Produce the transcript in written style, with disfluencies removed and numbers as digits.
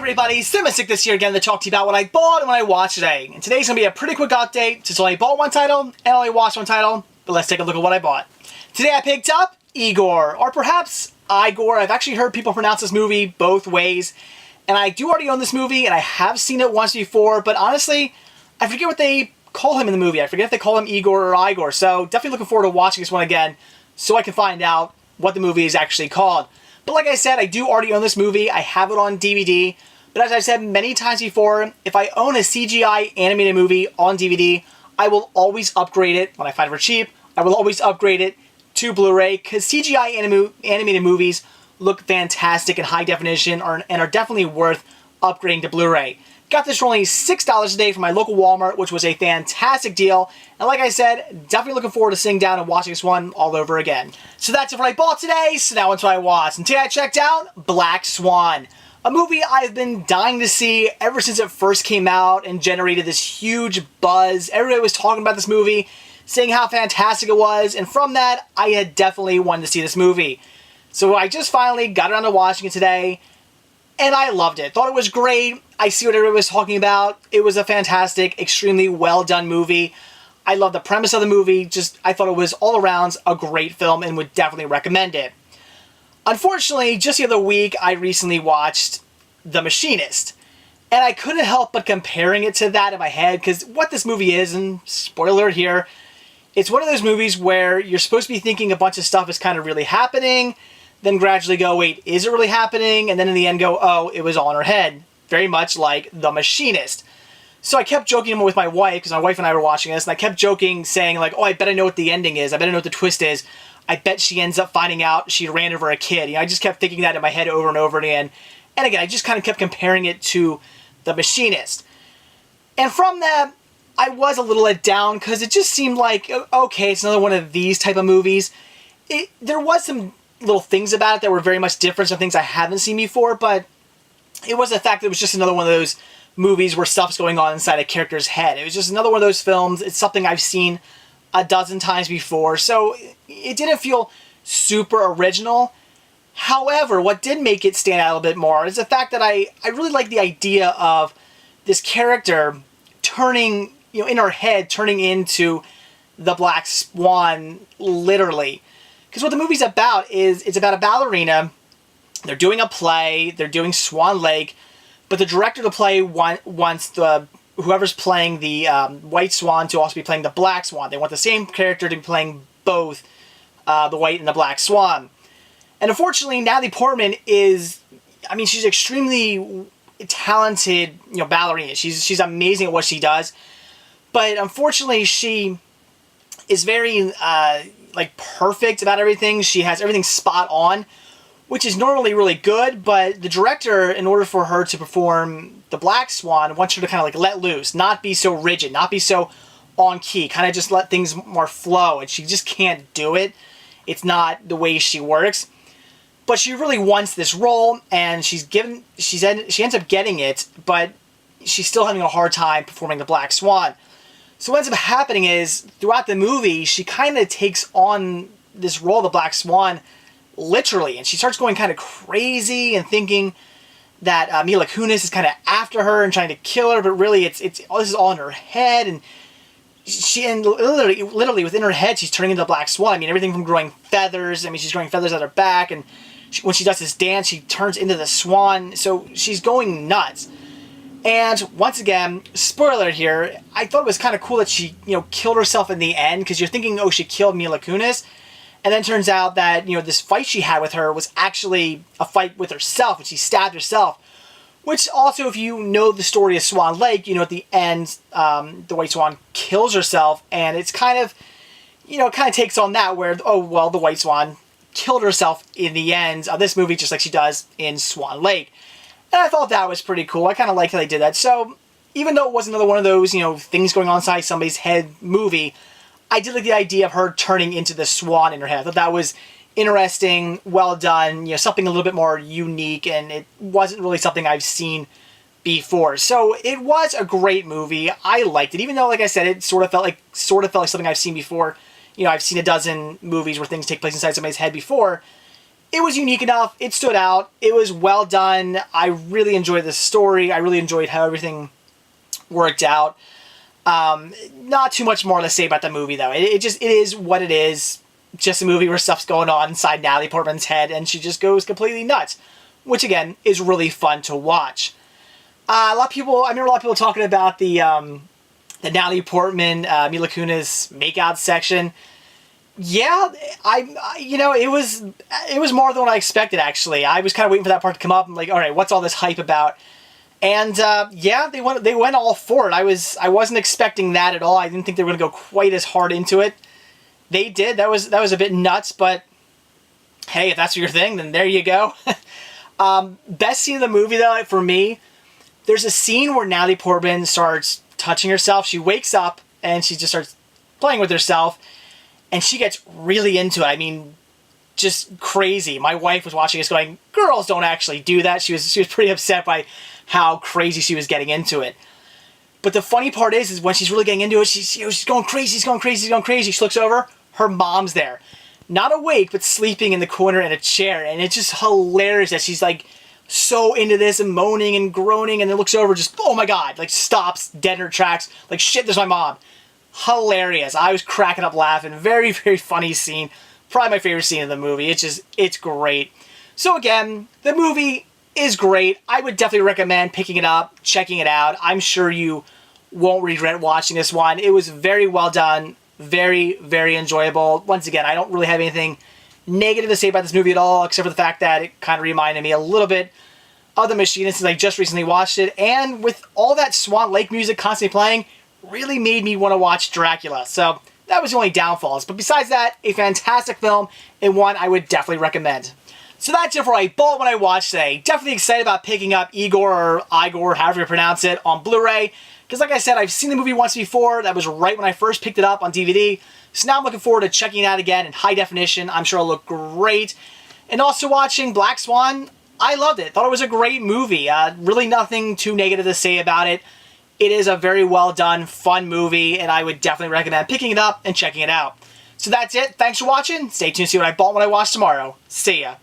everybody, Simistic this year again to talk to you about what I bought and what I watched today. And today's going to be a pretty quick update since I only bought one title and only watched one title, but let's take a look at what I bought. Today I picked up Igor, or perhaps Igor. I've actually heard people pronounce this movie both ways, and I do already own this movie and I have seen it once before, but honestly, I forget what they call him in the movie. I forget if they call him Igor or Igor, so definitely looking forward to watching this one again so I can find out what the movie is actually called. But like I said, I do already own this movie. I have it on DVD. But as I've said many times before, if I own a CGI animated movie on DVD, I will always upgrade it when I find it for cheap. I will always upgrade it to Blu-ray because CGI animated movies look fantastic in high definition and are definitely worth upgrading to Blu-ray. Got this for only $6 a day from my local Walmart, which was a fantastic deal. And like I said, definitely looking forward to sitting down and watching this one all over again. So that's it for what I bought today, so now onto what I watched. And today I checked out Black Swan, a movie I've been dying to see ever since it first came out and generated this huge buzz. Everybody was talking about this movie, saying how fantastic it was, and from that, I had definitely wanted to see this movie. So I just finally got around to watching it today, and I loved it. Thought it was great. I see what everybody was talking about. It was a fantastic, extremely well done movie. I love the premise of the movie. I thought it was all around a great film and would definitely recommend it. Unfortunately, just the other week, I recently watched The Machinist. And I couldn't help but comparing it to that in my head, because what this movie is, and spoiler alert here, it's one of those movies where you're supposed to be thinking a bunch of stuff is kind of really happening, then gradually go, wait, is it really happening? And then in the end go, oh, it was all in her head. Very much like The Machinist. So I kept joking with my wife, because my wife and I were watching this, and I kept joking, saying like, oh, I bet I know what the ending is. I bet I know what the twist is. I bet she ends up finding out she ran over a kid. You know, I just kept thinking that in my head over and over again. And again, I just kind of kept comparing it to The Machinist. And from that, I was a little let down, because it just seemed like, okay, it's another one of these type of movies. There was some little things about it that were very much different, some things I haven't seen before, but it was the fact that it was just another one of those movies where stuff's going on inside a character's head. It was just another one of those films. It's something I've seen a dozen times before, so it didn't feel super original. However, what did make it stand out a little bit more is the fact that I really like the idea of this character turning, in her head, turning into the Black Swan, literally. Because what the movie's about is, it's about a ballerina. They're doing a play, they're doing Swan Lake, but the director of the play wants whoever's playing the White Swan to also be playing the Black Swan. They want the same character to be playing both the White and the Black Swan. And unfortunately, Natalie Portman is, she's extremely talented, ballerina. She's amazing at what she does. But unfortunately, she is very, perfect about everything. She has everything spot on, which is normally really good, but the director, in order for her to perform the Black Swan, wants her to kind of let loose, not be so rigid, not be so on key, kind of just let things more flow, and she just can't do it. It's not the way she works. But she really wants this role, and she ends up getting it, but she's still having a hard time performing the Black Swan. So what ends up happening is, throughout the movie, she kind of takes on this role of the Black Swan literally, and she starts going kind of crazy and thinking that Mila Kunis is kind of after her and trying to kill her, but really this is all in her head, and literally within her head she's turning into the Black Swan. Everything from growing feathers, she's growing feathers out her back, and when she does this dance she turns into the swan, so she's going nuts. And once again, spoiler here, I thought it was kind of cool that she killed herself in the end, because you're thinking, oh, she killed Mila Kunis. And then it turns out that, this fight she had with her was actually a fight with herself, and she stabbed herself. Which also, if you know the story of Swan Lake, at the end, the White Swan kills herself, and it's kind of, it kind of takes on that where, oh, well, the White Swan killed herself in the end of this movie, just like she does in Swan Lake. And I thought that was pretty cool. I kind of liked how they did that. So, even though it was another one of those, things going on inside somebody's head movie, I did like the idea of her turning into the swan in her head. I thought that was interesting, well done, something a little bit more unique, and it wasn't really something I've seen before. So it was a great movie. I liked it, even though, like I said, it sort of felt like something I've seen before. I've seen a dozen movies where things take place inside somebody's head before. it was unique enough. It stood out. It was well done. I really enjoyed the story. I really enjoyed how everything worked out. Not too much more to say about the movie, though. It is what it is. Just a movie where stuff's going on inside Natalie Portman's head, and she just goes completely nuts, which again is really fun to watch. I remember a lot of people talking about the Natalie Portman, Mila Kunis makeout section. Yeah, it was more than what I expected. Actually, I was kind of waiting for that part to come up. I'm like, all right, what's all this hype about? And yeah, they went all for it. I wasn't expecting that at all. I didn't think they were going to go quite as hard into it. They did. That was a bit nuts, but hey, if that's your thing, then there you go. Best scene of the movie, though, for me, there's a scene where Natalie Portman starts touching herself. She wakes up and she just starts playing with herself, and she gets really into it. I mean, just crazy. My wife was watching us going, girls don't actually do that. She was pretty upset by how crazy she was getting into it. But the funny part is when she's really getting into it, she's going crazy, she's going crazy, she's going crazy. She looks over, her mom's there. Not awake, but sleeping in the corner in a chair. And it's just hilarious that she's like so into this and moaning and groaning, and then looks over, just, oh my God, like stops dead in her tracks. Like, shit, there's my mom. Hilarious. I was cracking up laughing. Very, very funny scene. Probably my favorite scene in the movie. It's great. So again, the movie is great. I would definitely recommend picking it up, checking it out. I'm sure you won't regret watching this one. It was very well done. Very, very enjoyable. Once again, I don't really have anything negative to say about this movie at all, except for the fact that it kind of reminded me a little bit of The Machinist, since I just recently watched it. And with all that Swan Lake music constantly playing, really made me want to watch Dracula. So that was the only downfalls. But besides that, a fantastic film, and one I would definitely recommend. So that's it for what I bought when I watched today. Definitely excited about picking up Igor, or Igor, however you pronounce it, on Blu-ray. Because like I said, I've seen the movie once before. That was right when I first picked it up on DVD. So now I'm looking forward to checking it out again in high definition. I'm sure it'll look great. And also watching Black Swan, I loved it. Thought it was a great movie. Really nothing too negative to say about it. It is a very well done, fun movie, and I would definitely recommend picking it up and checking it out. So that's it. Thanks for watching. Stay tuned to see what I bought when I watch tomorrow. See ya.